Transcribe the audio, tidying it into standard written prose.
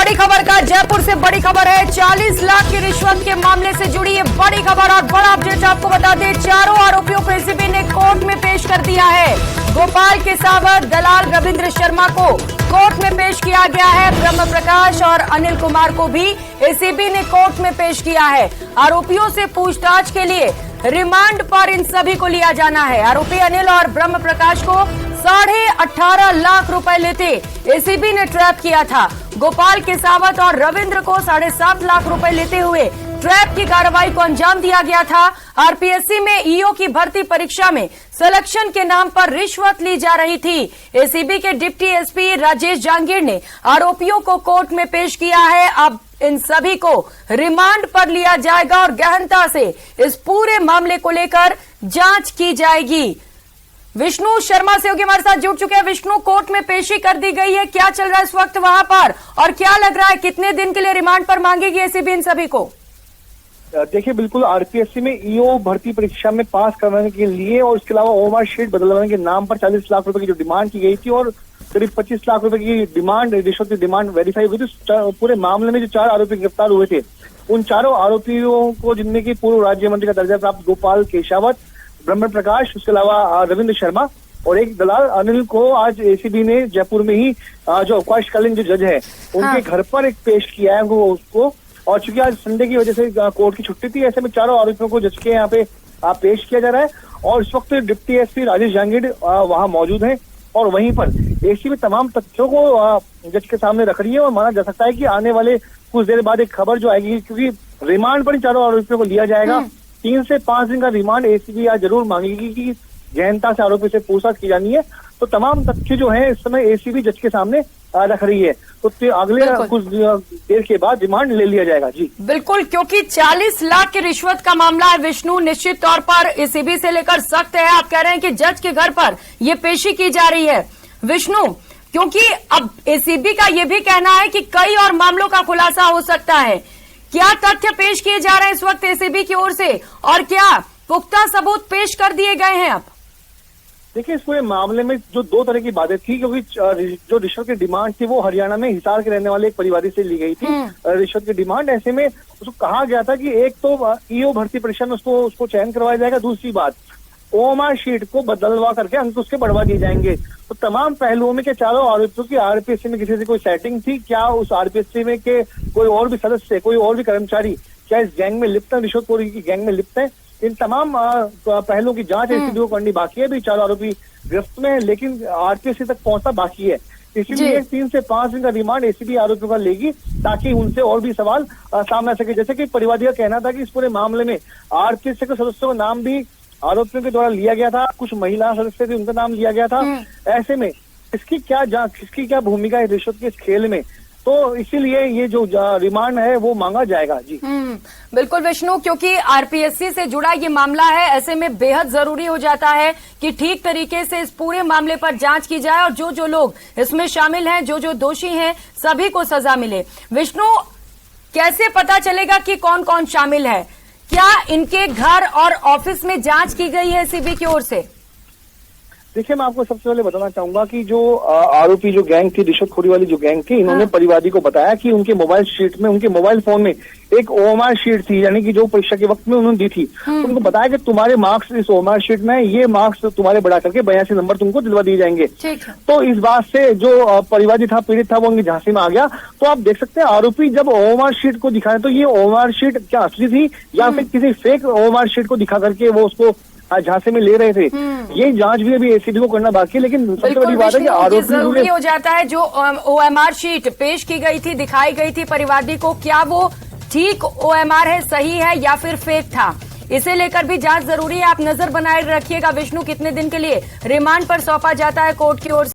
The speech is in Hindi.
बड़ी खबर का जयपुर से बड़ी खबर है। 40 लाख की रिश्वत के मामले से जुड़ी ये बड़ी खबर और बड़ा अपडेट आपको बता दें। चारों आरोपियों को एसीबी ने कोर्ट में पेश कर दिया है। गोपाल केसावत, दलाल रविंद्र शर्मा को कोर्ट में पेश किया गया है। ब्रह्म प्रकाश और अनिल कुमार को भी एसीबी ने कोर्ट में पेश किया है। आरोपियों से पूछताछ के लिए रिमांड पर इन सभी को लिया जाना है। आरोपी अनिल और ब्रह्म प्रकाश को 18.5 लाख रुपए लेते एसीबी ने ट्रैप किया था। गोपाल केसावत और रविंद्र को 7.5 लाख रुपए लेते हुए ट्रैप की कार्रवाई को अंजाम दिया गया था। आरपीएससी में ईओ की भर्ती परीक्षा में सिलेक्शन के नाम पर रिश्वत ली जा रही थी। एसीबी के डिप्टी एसपी राजेश जांगीर ने आरोपियों को कोर्ट में पेश किया है। अब इन सभी को रिमांड पर लिया जाएगा और गहनता से इस पूरे मामले को लेकर जांच की जाएगी। विष्णु शर्मा सहयोगी हमारे साथ जुड़ चुके हैं। विष्णु, कोर्ट में पेशी कर दी गई है, क्या चल रहा है इस वक्त वहां पर और क्या लग रहा है कितने दिन के लिए रिमांड पर मांगेगी एसीबी इन सभी को? देखिए, बिल्कुल आरपीएससी में ईओ भर्ती परीक्षा में पास करवाने के लिए और इसके अलावा ओएमआर शीट बदलवाने के नाम पर 40 लाख रुपए की जो डिमांड की गई थी और करीब 25 लाख रुपए की डिमांड, रिश्वत की डिमांड वेरीफाई हुई थी। पूरे मामले में जो 4 आरोपी गिरफ्तार हुए थे, उन चारों आरोपियों को, जिनमें की पूर्व राज्य मंत्री का दर्जा प्राप्त गोपाल केसावत, ब्रह्म प्रकाश, उसके अलावा रविंद्र शर्मा और एक दलाल अनिल को आज एसीबी ने जयपुर में ही जो अवकाशकालीन जो जज है उनके घर पर एक पेश किया है वो उसको। और चूंकि आज संडे की वजह से कोर्ट की छुट्टी थी, ऐसे में चारों आरोपियों को जज के यहाँ पे पेश किया जा रहा है। और इस वक्त डिप्टी एसपी राजेश जांगीर वहां मौजूद हैं और वहीं पर एसीबी तमाम तथ्यों को जज के सामने रख रही है। और माना जा सकता है कि आने वाले कुछ देर बाद एक खबर जो आएगी, क्योंकि रिमांड पर इन चारों आरोपियों को लिया जाएगा। 3 से 5 दिन का रिमांड एसीबी आज जरूर मांगेगी कि गहनता से आरोपी से पूछताछ की जानी है। तो तमाम तथ्य जो है इस समय एसीबी जज के सामने रख रही है। तो अगले कुछ देर के बाद रिमांड ले लिया जाएगा। जी बिल्कुल, क्योंकि 40 लाख की रिश्वत का मामला है विष्णु, निश्चित तौर पर एसीबी से लेकर सख्त है। आप कह रहे हैं कि जज के घर पर ये पेशी की जा रही है विष्णु, क्योंकि अब एसीबी का ये भी कहना है कि कई और मामलों का खुलासा हो सकता है। क्या तथ्य पेश किए जा रहे हैं इस वक्त एसीबी की ओर से और क्या पुख्ता सबूत पेश कर दिए गए हैं? अब देखिए, इस पूरे मामले में जो 2 तरह की बातें थी, क्योंकि जो रिश्वत की डिमांड थी वो हरियाणा में हिसार के रहने वाले एक परिवादी से ली गई थी रिश्वत की डिमांड। ऐसे में उसको कहा गया था कि एक तो ईओ भर्ती परीक्षा में उसको चयन करवाया जाएगा, दूसरी बात ओएमआर शीट को बदलवा करके अंक उसके बढ़वा दिए जाएंगे। तो तमाम पहलुओं में के चारों आरोपियों की आरपीएससी में किसी से कोई सेटिंग थी क्या, उस आरपीएससी में के कोई और भी सदस्य, कोई और भी कर्मचारी क्या इस गैंग में लिप्त है, रिश्वतखोरी की गैंग में लिप्त है? इन तमाम पहलुओं की जांच एसीबी को करनी बाकी है। भी 4 आरोपी गिरफ्त में है, लेकिन आरपीएससी तक पहुंचना बाकी है। इसीलिए 3 से 5 दिन का रिमांड एसीबी आरोपियों का लेगी ताकि उनसे और भी सवाल सामने आ सके। जैसे कि परिवादी का कहना था कि इस पूरे मामले में आरपीएससी के सदस्यों का नाम भी आरोपियों के द्वारा लिया गया था, कुछ महिला सदस्य थे उनका नाम लिया गया था। ऐसे में इसकी क्या जांच, किसकी क्या भूमिका है रिश्वत के इस खेल में, तो इसीलिए ये जो रिमांड है वो मांगा जाएगा। जी बिल्कुल विष्णु, क्योंकि आरपीएससी से जुड़ा ये मामला है, ऐसे में बेहद जरूरी हो जाता है कि ठीक तरीके से इस पूरे मामले पर जांच की जाए और जो लोग इसमें शामिल हैं, जो दोषी हैं, सभी को सजा मिले। विष्णु, कैसे पता चलेगा कि कौन कौन शामिल है? क्या इनके घर और ऑफिस में जांच की गई है एसीबी की ओर से? देखिए, मैं आपको सबसे पहले बताना चाहूंगा कि जो आरोपी जो गैंग थी, रिश्वतखोरी वाली जो गैंग थी, इन्होंने परिवादी को बताया कि उनके मोबाइल शीट में, उनके मोबाइल फोन में एक ओएमआर शीट थी, यानी कि जो परीक्षा के वक्त में उन्होंने दी थी। तो उनको बताया कि तुम्हारे मार्क्स इस ओएमआर शीट में, ये मार्क्स तुम्हारे बढ़ा करके 82 नंबर तुमको दिलवा दिए जाएंगे। तो इस बात से जो परिवादी था, पीड़ित था, वो उनकी झांसी में आ गया। तो आप देख सकते हैं आरोपी जब ओएमआर शीट को दिखाए तो ये ओएमआर शीट क्या असली थी या फिर किसी फेक ओएमआर शीट को दिखा करके वो उसको झांसे में ले रहे थे। ये जांच भी अभी एसीबी को करना बाकी है। लेकिन सबसे बड़ी बात है कि आरोपी जरूरी हो जाता है जो ओएमआर शीट पेश की गई थी, दिखाई गई थी परिवादी को, क्या वो ठीक ओएमआर है, सही है या फिर फेक था, इसे लेकर भी जांच जरूरी है। आप नजर बनाए रखिएगा विष्णु, कितने दिन के लिए रिमांड पर सौंपा जाता है कोर्ट की ओर से।